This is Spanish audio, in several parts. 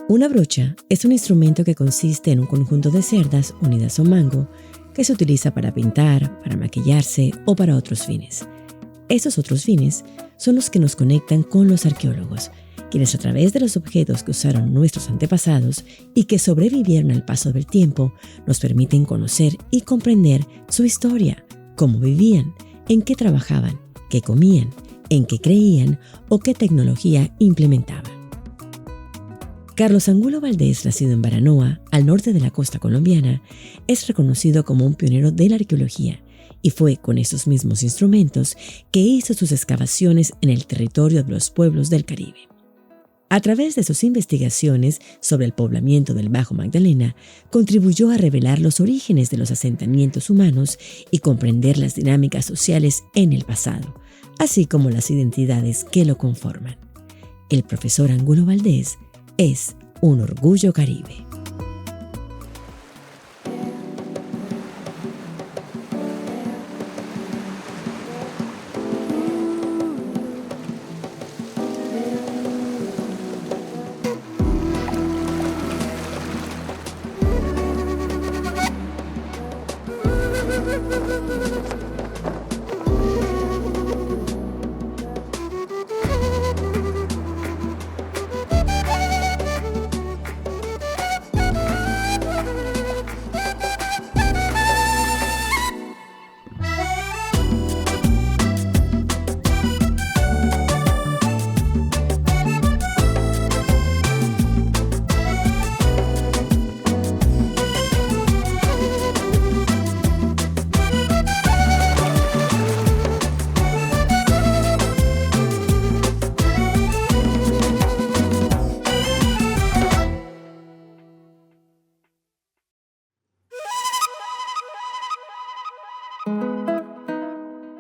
Una brocha es un instrumento que consiste en un conjunto de cerdas unidas a un mango que se utiliza para pintar, para maquillarse o para otros fines. Estos otros fines son los que nos conectan con los arqueólogos, quienes a través de los objetos que usaron nuestros antepasados y que sobrevivieron al paso del tiempo, nos permiten conocer y comprender su historia, cómo vivían, en qué trabajaban, qué comían, en qué creían o qué tecnología implementaban. Carlos Angulo Valdés, nacido en Baranoa, al norte de la costa colombiana, es reconocido como un pionero de la arqueología y fue con esos mismos instrumentos que hizo sus excavaciones en el territorio de los pueblos del Caribe. A través de sus investigaciones sobre el poblamiento del Bajo Magdalena, contribuyó a revelar los orígenes de los asentamientos humanos y comprender las dinámicas sociales en el pasado, así como las identidades que lo conforman. El profesor Angulo Valdés es un orgullo caribe.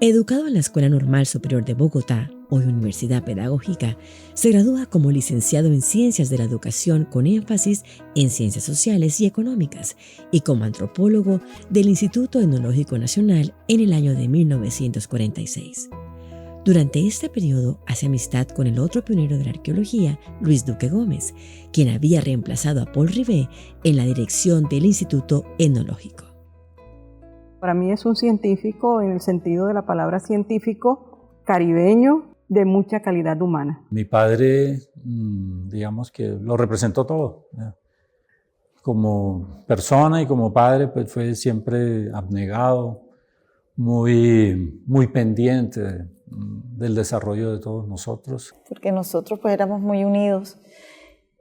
Educado en la Escuela Normal Superior de Bogotá, hoy Universidad Pedagógica, se gradúa como licenciado en Ciencias de la Educación con énfasis en Ciencias Sociales y Económicas y como antropólogo del Instituto Etnológico Nacional en el año de 1946. Durante este periodo hace amistad con el otro pionero de la arqueología, Luis Duque Gómez, quien había reemplazado a Paul Rivet en la dirección del Instituto Etnológico. Para mí es un científico en el sentido de la palabra científico, caribeño, de mucha calidad humana. Mi padre, digamos que lo representó todo. Como persona y como padre, pues fue siempre abnegado, muy pendiente del desarrollo de todos nosotros. Porque nosotros pues éramos muy unidos.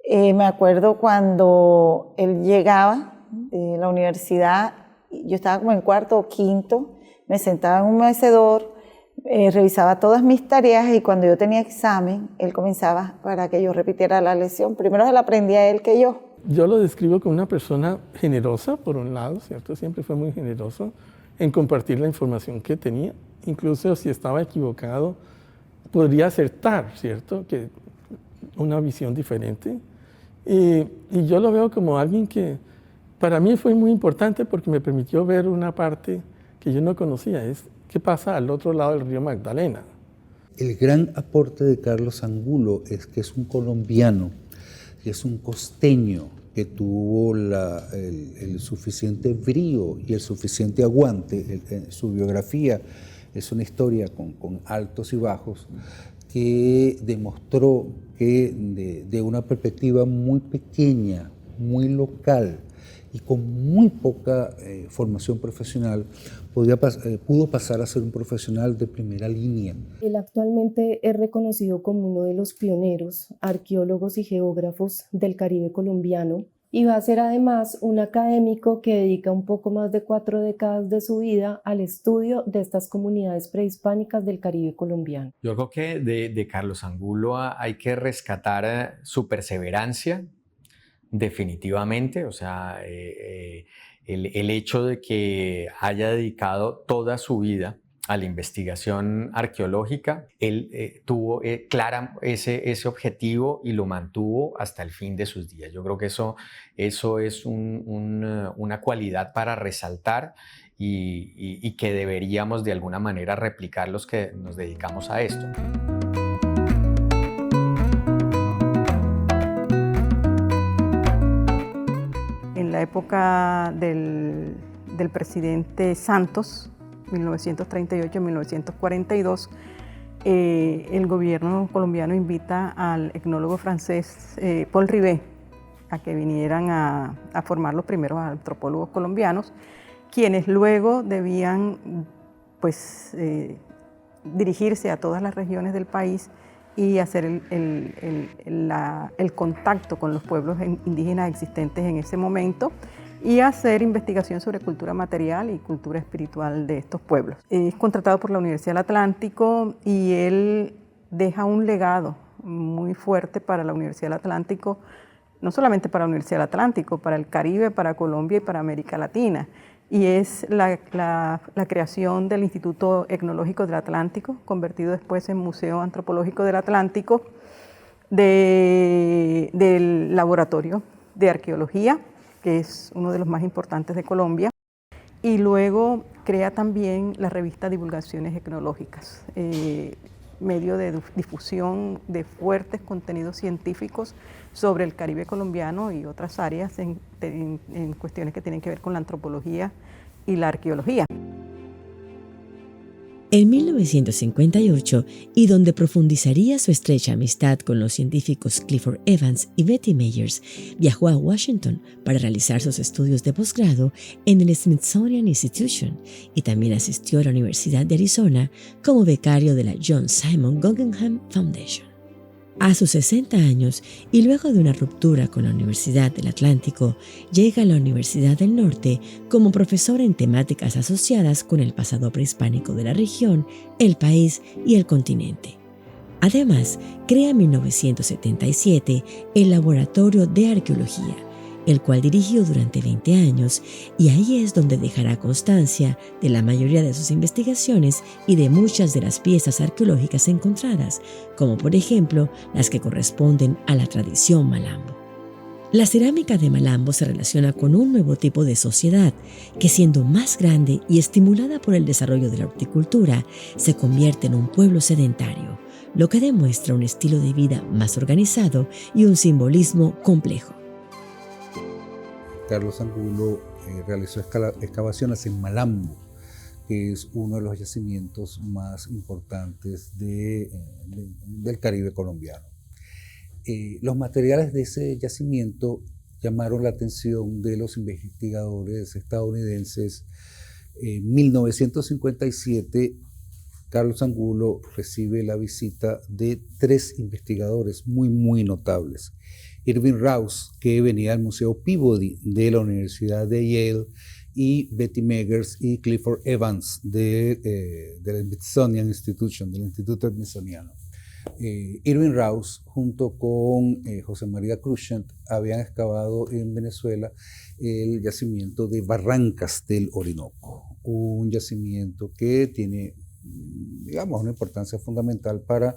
Me acuerdo cuando él llegaba de la universidad, yo estaba como en cuarto o quinto, me sentaba en un mecedor, revisaba todas mis tareas y cuando yo tenía examen, él comenzaba para que yo repitiera la lección. Primero se la aprendía él que yo. Yo lo describo como una persona generosa, por un lado, ¿cierto? Siempre fue muy generoso en compartir la información que tenía. Incluso si estaba equivocado, podría acertar, ¿cierto? Que una visión diferente. Y yo lo veo como alguien que para mí fue muy importante porque me permitió ver una parte que yo no conocía, es qué pasa al otro lado del río Magdalena. El gran aporte de Carlos Angulo es que es un colombiano, que es un costeño, que tuvo el suficiente brío y el suficiente aguante. Su biografía es una historia con altos y bajos que demostró que de una perspectiva muy pequeña, muy local y con muy poca formación profesional, pudo pasar a ser un profesional de primera línea. Él actualmente es reconocido como uno de los pioneros, arqueólogos y geógrafos del Caribe colombiano y va a ser además un académico que dedica un poco más de 4 décadas de su vida al estudio de estas comunidades prehispánicas del Caribe colombiano. Yo creo que de Carlos Angulo hay que rescatar su perseverancia, definitivamente, o sea, el hecho de que haya dedicado toda su vida a la investigación arqueológica, él tuvo clara ese objetivo y lo mantuvo hasta el fin de sus días. Yo creo que eso es una cualidad para resaltar y que deberíamos de alguna manera replicar los que nos dedicamos a esto. la época del presidente Santos, 1938-1942, el gobierno colombiano invita al etnólogo francés Paul Rivet a que vinieran a formar los primeros antropólogos colombianos, quienes luego debían pues, dirigirse a todas las regiones del país y hacer el contacto con los pueblos indígenas existentes en ese momento y hacer investigación sobre cultura material y cultura espiritual de estos pueblos. Es contratado por la Universidad del Atlántico y él deja un legado muy fuerte para la Universidad del Atlántico, no solamente para la Universidad del Atlántico, para el Caribe, para Colombia y para América Latina. Y es la creación del Instituto Etnológico del Atlántico, convertido después en Museo Antropológico del Atlántico, del Laboratorio de Arqueología, que es uno de los más importantes de Colombia, y luego crea también la revista Divulgaciones Etnológicas, medio de difusión de fuertes contenidos científicos sobre el Caribe colombiano y otras áreas en cuestiones que tienen que ver con la antropología y la arqueología. En 1958, y donde profundizaría su estrecha amistad con los científicos Clifford Evans y Betty Meyers, viajó a Washington para realizar sus estudios de posgrado en el Smithsonian Institution y también asistió a la Universidad de Arizona como becario de la John Simon Guggenheim Foundation. A sus 60 años y luego de una ruptura con la Universidad del Atlántico, llega a la Universidad del Norte como profesor en temáticas asociadas con el pasado prehispánico de la región, el país y el continente. Además, crea en 1977 el Laboratorio de Arqueología, el cual dirigió durante 20 años, y ahí es donde dejará constancia de la mayoría de sus investigaciones y de muchas de las piezas arqueológicas encontradas, como por ejemplo las que corresponden a la tradición malambo. La cerámica de Malambo se relaciona con un nuevo tipo de sociedad que, siendo más grande y estimulada por el desarrollo de la horticultura, se convierte en un pueblo sedentario, lo que demuestra un estilo de vida más organizado y un simbolismo complejo. Carlos Angulo realizó excavaciones en Malambo, que es uno de los yacimientos más importantes del Caribe colombiano. Los materiales de ese yacimiento llamaron la atención de los investigadores estadounidenses. En 1957, Carlos Angulo recibe la visita de 3 investigadores muy notables. Irving Rouse, que venía del Museo Peabody de la Universidad de Yale, y Betty Meyers y Clifford Evans del Smithsonian Institution, del Instituto Smithsoniano. Irving Rouse, junto con José María Cruikshank, habían excavado en Venezuela el yacimiento de Barrancas del Orinoco, un yacimiento que tiene, digamos, una importancia fundamental para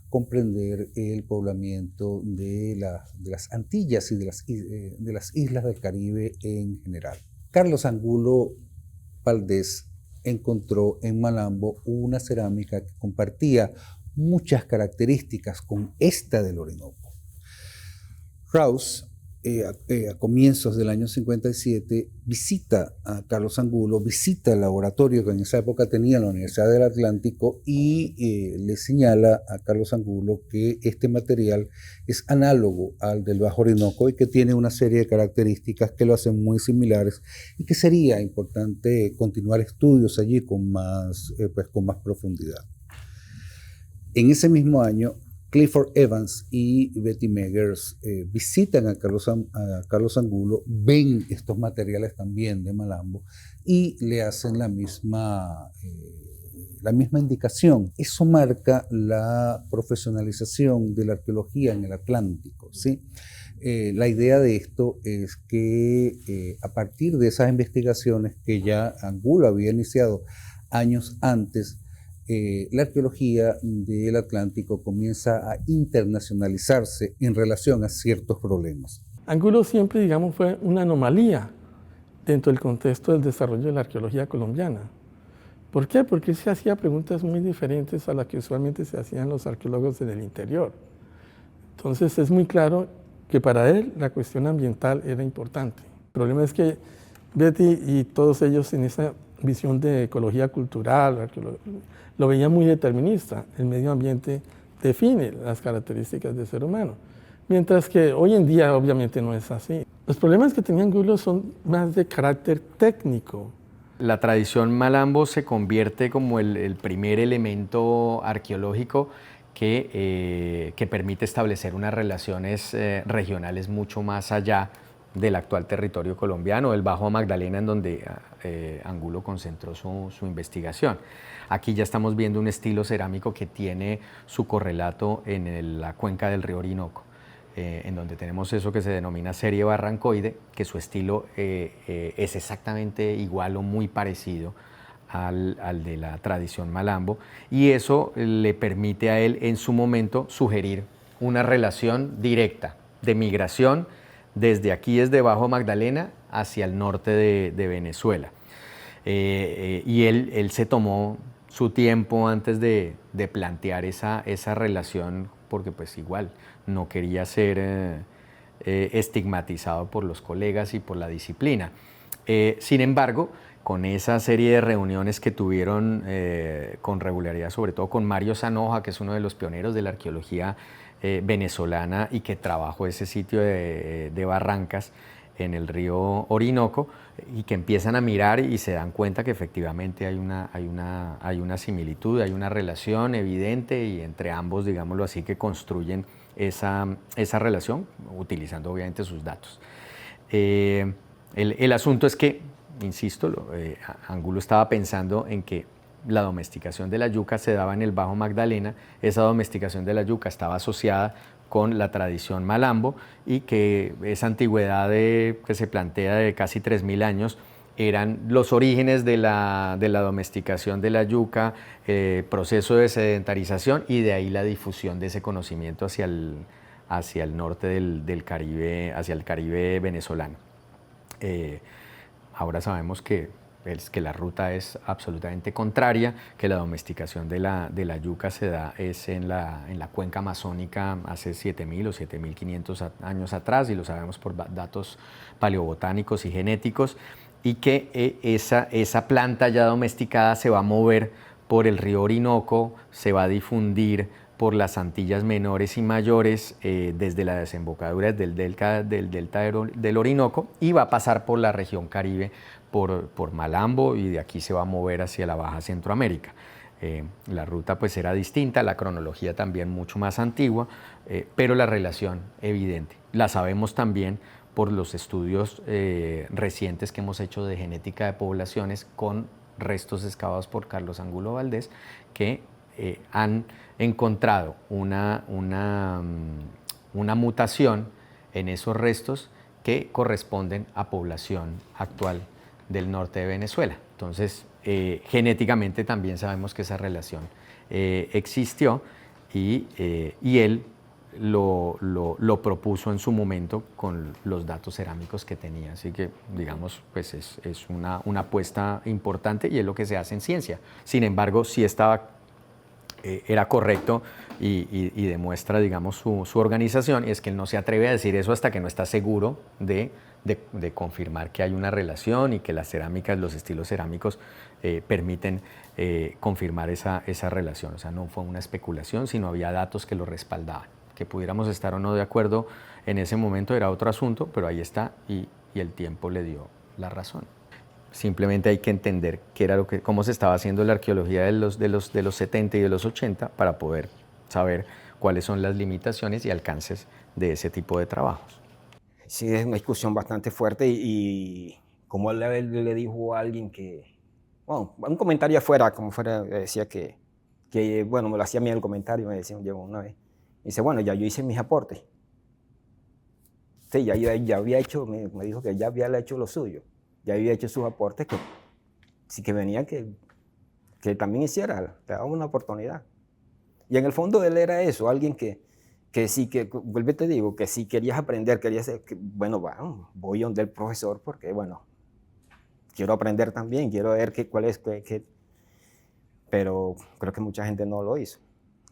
comprender el poblamiento de las Antillas y de las islas del Caribe en general. Carlos Angulo Valdés encontró en Malambo una cerámica que compartía muchas características con esta del Orinoco. Rouse, a comienzos del año 57, visita a Carlos Angulo, visita el laboratorio que en esa época tenía la Universidad del Atlántico y le señala a Carlos Angulo que este material es análogo al del Bajo Orinoco y que tiene una serie de características que lo hacen muy similares y que sería importante continuar estudios allí con más profundidad. En ese mismo año, Clifford Evans y Betty Meyers visitan a Carlos Angulo, ven estos materiales también de Malambo y le hacen la misma indicación. Eso marca la profesionalización de la arqueología en el Atlántico, ¿sí? La idea de esto es que a partir de esas investigaciones que ya Angulo había iniciado años antes, la arqueología del Atlántico comienza a internacionalizarse en relación a ciertos problemas. Angulo siempre, digamos, fue una anomalía dentro del contexto del desarrollo de la arqueología colombiana. ¿Por qué? Porque él se hacía preguntas muy diferentes a las que usualmente se hacían los arqueólogos en el interior. Entonces es muy claro que para él la cuestión ambiental era importante. problema es que Betty y todos ellos en esa visión de ecología cultural lo veían muy determinista. El medio ambiente define las características del ser humano, mientras que hoy en día obviamente no es así. Los problemas que tenía Angulo son más de carácter técnico. La tradición Malambo se convierte como el primer elemento arqueológico que permite establecer unas relaciones regionales mucho más allá del actual territorio colombiano, el Bajo Magdalena, en donde Angulo concentró su investigación. Aquí ya estamos viendo un estilo cerámico que tiene su correlato en la cuenca del río Orinoco, en donde tenemos eso que se denomina serie barrancoide, que su estilo es exactamente igual o muy parecido al de la tradición Malambo, y eso le permite a él en su momento sugerir una relación directa de migración desde aquí, desde Bajo Magdalena, hacia el norte de Venezuela. Y él se tomó su tiempo antes de plantear esa relación, porque pues igual no quería ser estigmatizado por los colegas y por la disciplina. Sin embargo, con esa serie de reuniones que tuvieron con regularidad, sobre todo con Mario Zanoja, que es uno de los pioneros de la arqueología venezolana y que trabajó ese sitio de Barrancas en el río Orinoco, y que empiezan a mirar y se dan cuenta que efectivamente hay una similitud, hay una relación evidente, y entre ambos, digámoslo así, que construyen esa relación utilizando obviamente sus datos. El asunto es que, insisto, Angulo estaba pensando en que la domesticación de la yuca se daba en el Bajo Magdalena. Esa domesticación de la yuca estaba asociada con la tradición Malambo, y que esa antigüedad que se plantea de casi 3.000 años eran los orígenes de la domesticación de la yuca, proceso de sedentarización, y de ahí la difusión de ese conocimiento hacia el norte del Caribe, hacia el Caribe venezolano. Ahora sabemos que la ruta es absolutamente contraria, que la domesticación de la yuca se da en la cuenca amazónica hace 7.000 o 7.500 años atrás, y lo sabemos por datos paleobotánicos y genéticos, y que esa planta ya domesticada se va a mover por el río Orinoco, se va a difundir por las Antillas menores y mayores, desde la desembocadura del delta del Orinoco, y va a pasar por la región Caribe, por Malambo, y de aquí se va a mover hacia la Baja Centroamérica. La ruta pues era distinta, la cronología también mucho más antigua, pero la relación evidente. La sabemos también por los estudios recientes que hemos hecho de genética de poblaciones con restos excavados por Carlos Angulo Valdés, que han encontrado una mutación en esos restos que corresponden a población actual del norte de Venezuela. Entonces, genéticamente también sabemos que esa relación existió, y él lo propuso en su momento con los datos cerámicos que tenía. Así que, digamos, pues es una apuesta importante, y es lo que se hace en ciencia. Sin embargo, sí era correcto, y demuestra, digamos, su organización, y es que él no se atreve a decir eso hasta que no está seguro de confirmar que hay una relación, y que las cerámicas, los estilos cerámicos permiten confirmar esa relación. O sea, no fue una especulación, sino había datos que lo respaldaban. Que pudiéramos estar o no de acuerdo en ese momento era otro asunto, pero ahí está, y el tiempo le dio la razón. Simplemente hay que entender cómo se estaba haciendo la arqueología de los 70 y de los 80 para poder saber cuáles son las limitaciones y alcances de ese tipo de trabajos. Sí, es una discusión bastante fuerte, y como él le dijo a alguien que, bueno, un comentario afuera, como fuera, decía que bueno, me lo hacía a mí el comentario, me decía una vez, dice, bueno, ya yo hice mis aportes. Sí, ya había hecho, me dijo que ya había hecho lo suyo, ya había hecho sus aportes, que sí que venía que también hiciera, le daba una oportunidad. Y en el fondo él era eso, alguien que sí, que vuelve te digo, que si querías aprender, bueno, voy donde el profesor, porque bueno, quiero aprender también, quiero ver cuál es, pero creo que mucha gente no lo hizo.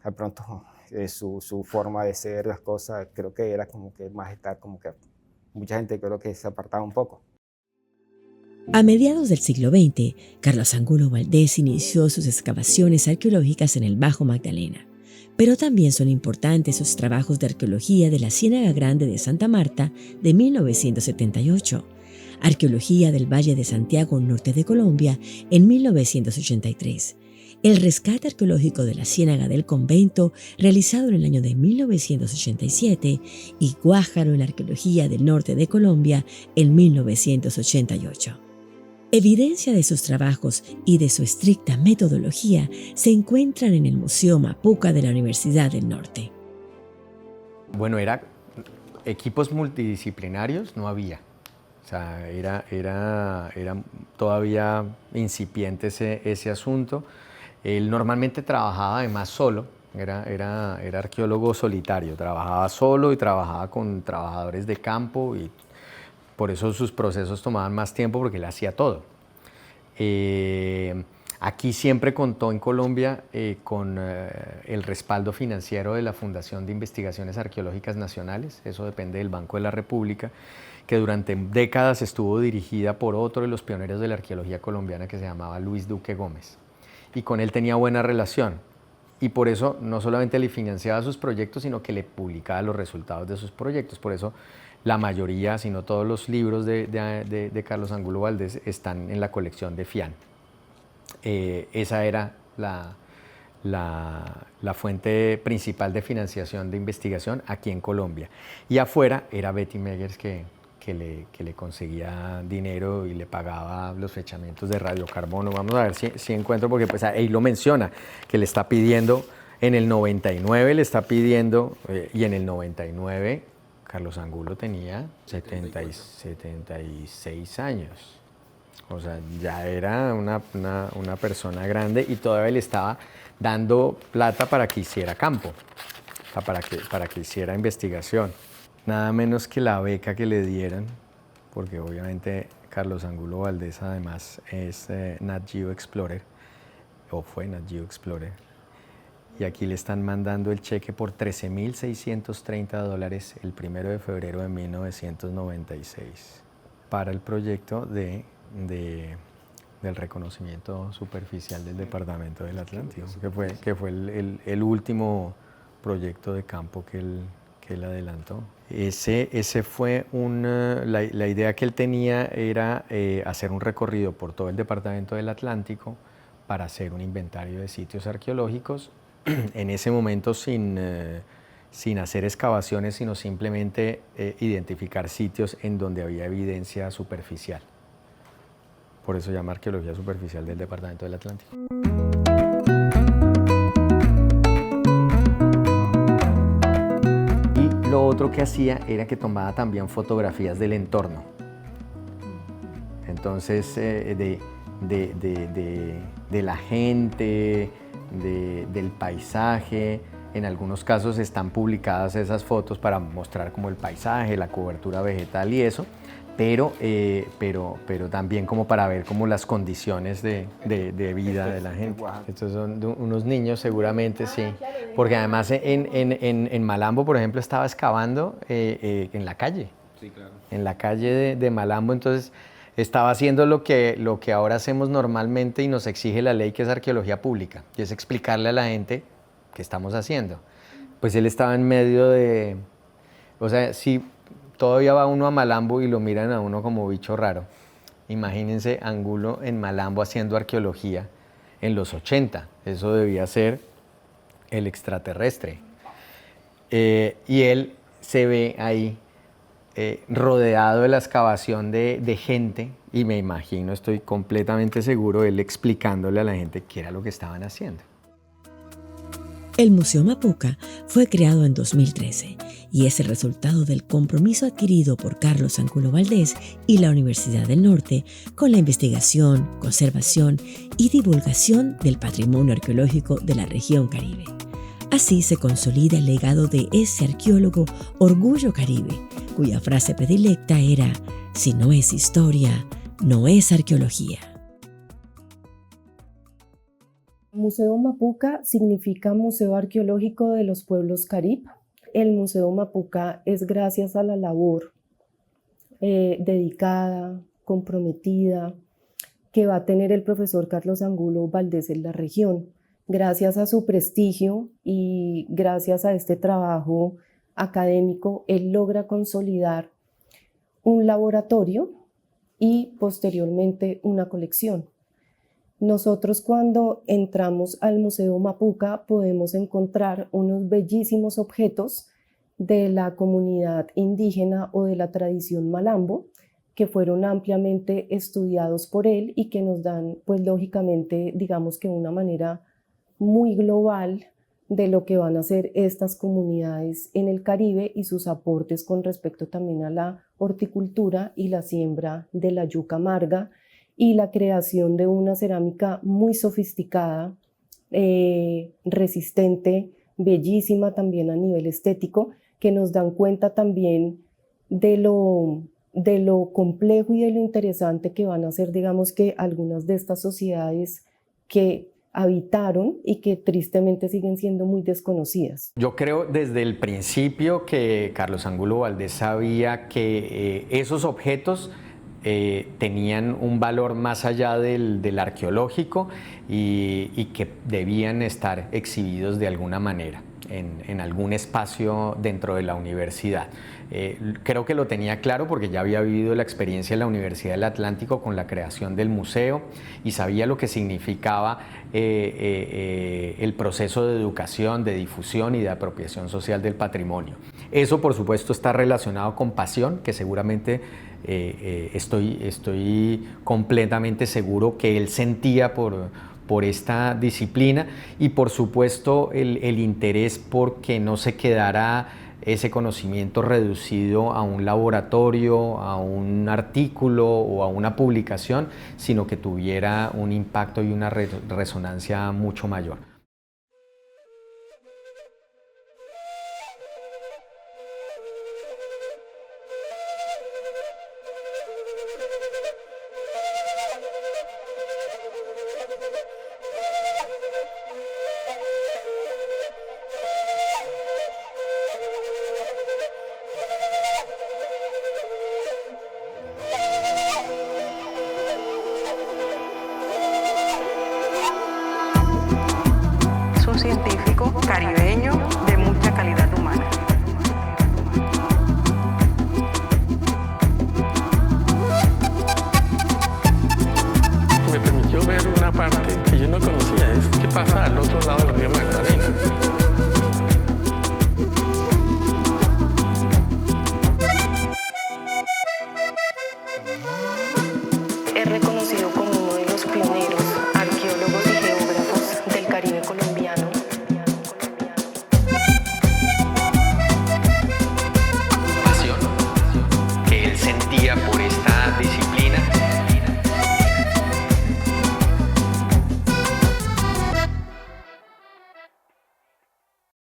De pronto su forma de ser las cosas, creo que era como que más estar como que mucha gente creo que se apartaba un poco. A mediados del siglo XX, Carlos Angulo Valdés inició sus excavaciones arqueológicas en el Bajo Magdalena, pero también son importantes sus trabajos de arqueología de la Ciénaga Grande de Santa Marta de 1978, arqueología del Valle de Santiago, norte de Colombia, en 1983, el rescate arqueológico de la Ciénaga del Convento, realizado en el año de 1987, y Guájaro en la arqueología del norte de Colombia en 1988. Evidencia de sus trabajos y de su estricta metodología se encuentran en el Museo Mapuca de la Universidad del Norte. Bueno, equipos multidisciplinarios no había. O sea, era todavía incipiente ese asunto. Él normalmente trabajaba además solo, era arqueólogo solitario, trabajaba solo y trabajaba con trabajadores de campo y por eso sus procesos tomaban más tiempo porque él hacía todo. Aquí siempre contó en Colombia con el respaldo financiero de la Fundación de Investigaciones Arqueológicas Nacionales, eso depende del Banco de la República, que durante décadas estuvo dirigida por otro de los pioneros de la arqueología colombiana que se llamaba Luis Duque Gómez. Y con él tenía buena relación. Y por eso no solamente le financiaba sus proyectos, sino que le publicaba los resultados de sus proyectos. Por eso la mayoría, si no todos los libros de Carlos Angulo Valdés están en la colección de FIAN. Esa era la fuente principal de financiación de investigación aquí en Colombia. Y afuera era Betty Meggers que le conseguía dinero y le pagaba los fechamientos de radiocarbono. Vamos a ver si encuentro, porque pues ahí lo menciona, que le está pidiendo, en el 99 le está pidiendo, y en el 99 Carlos Angulo tenía 76 años. O sea, ya era una persona grande y todavía le estaba dando plata para que hiciera campo, o sea, para que hiciera investigación. Nada menos que la beca que le dieran, porque obviamente Carlos Angulo Valdés además es Nat Geo Explorer, o fue Nat Geo Explorer, y aquí le están mandando el cheque por $13,630 el 1 de febrero de 1996 para el proyecto del reconocimiento superficial del Departamento del Atlántico, que fue el último proyecto de campo que él adelantó. Ese fue la idea que él tenía era hacer un recorrido por todo el Departamento del Atlántico para hacer un inventario de sitios arqueológicos, en ese momento sin hacer excavaciones, sino simplemente identificar sitios en donde había evidencia superficial. Por eso se llama arqueología superficial del Departamento del Atlántico. Lo otro que hacía era que tomaba también fotografías del entorno. Entonces, de la gente, del paisaje. En algunos casos están publicadas esas fotos para mostrar como el paisaje, la cobertura vegetal y eso, pero también como para ver como las condiciones de vida de la gente. Estos son unos niños seguramente, sí, porque además en Malambo, por ejemplo, estaba excavando en la calle, sí, claro. En la calle de Malambo, entonces estaba haciendo lo que ahora hacemos normalmente y nos exige la ley, que es arqueología pública, y es explicarle a la gente qué estamos haciendo. Pues él estaba en medio de, o sea, si todavía va uno a Malambo y lo miran a uno como bicho raro, imagínense Angulo en Malambo haciendo arqueología en los 80, eso debía ser el extraterrestre. Y él se ve ahí rodeado de la excavación de gente, y me imagino, estoy completamente seguro, él explicándole a la gente qué era lo que estaban haciendo. El Museo Mapuca fue creado en 2013 y es el resultado del compromiso adquirido por Carlos Angulo Valdés y la Universidad del Norte con la investigación, conservación y divulgación del patrimonio arqueológico de la región Caribe. Así se consolida el legado de ese arqueólogo Orgullo Caribe, cuya frase predilecta era: si no es historia, no es arqueología. Museo Mapuca significa Museo Arqueológico de los Pueblos Carib. El Museo Mapuca es gracias a la labor dedicada, comprometida, que va a tener el profesor Carlos Angulo Valdés en la región. Gracias a su prestigio y gracias a este trabajo académico, él logra consolidar un laboratorio y posteriormente una colección. Nosotros cuando entramos al Museo Mapuca podemos encontrar unos bellísimos objetos de la comunidad indígena o de la tradición malambo, que fueron ampliamente estudiados por él y que nos dan, pues lógicamente, digamos que una manera muy global de lo que van a ser estas comunidades en el Caribe y sus aportes con respecto también a la horticultura y la siembra de la yuca amarga y la creación de una cerámica muy sofisticada, resistente, bellísima también a nivel estético, que nos dan cuenta también de lo complejo y de lo interesante que van a ser, digamos que algunas de estas sociedades que habitaron y que tristemente siguen siendo muy desconocidas. Yo creo desde el principio que Carlos Angulo Valdés sabía que esos objetos tenían un valor más allá del arqueológico y que debían estar exhibidos de alguna manera en algún espacio dentro de la universidad. Creo que lo tenía claro porque ya había vivido la experiencia en la Universidad del Atlántico con la creación del museo y sabía lo que significaba el proceso de educación, de difusión y de apropiación social del patrimonio. Eso, por supuesto, está relacionado con pasión, que seguramente estoy completamente seguro que él sentía por esta disciplina y, por supuesto, el interés por que no se quedara ese conocimiento reducido a un laboratorio, a un artículo o a una publicación, sino que tuviera un impacto y una resonancia mucho mayor. Científico caribeño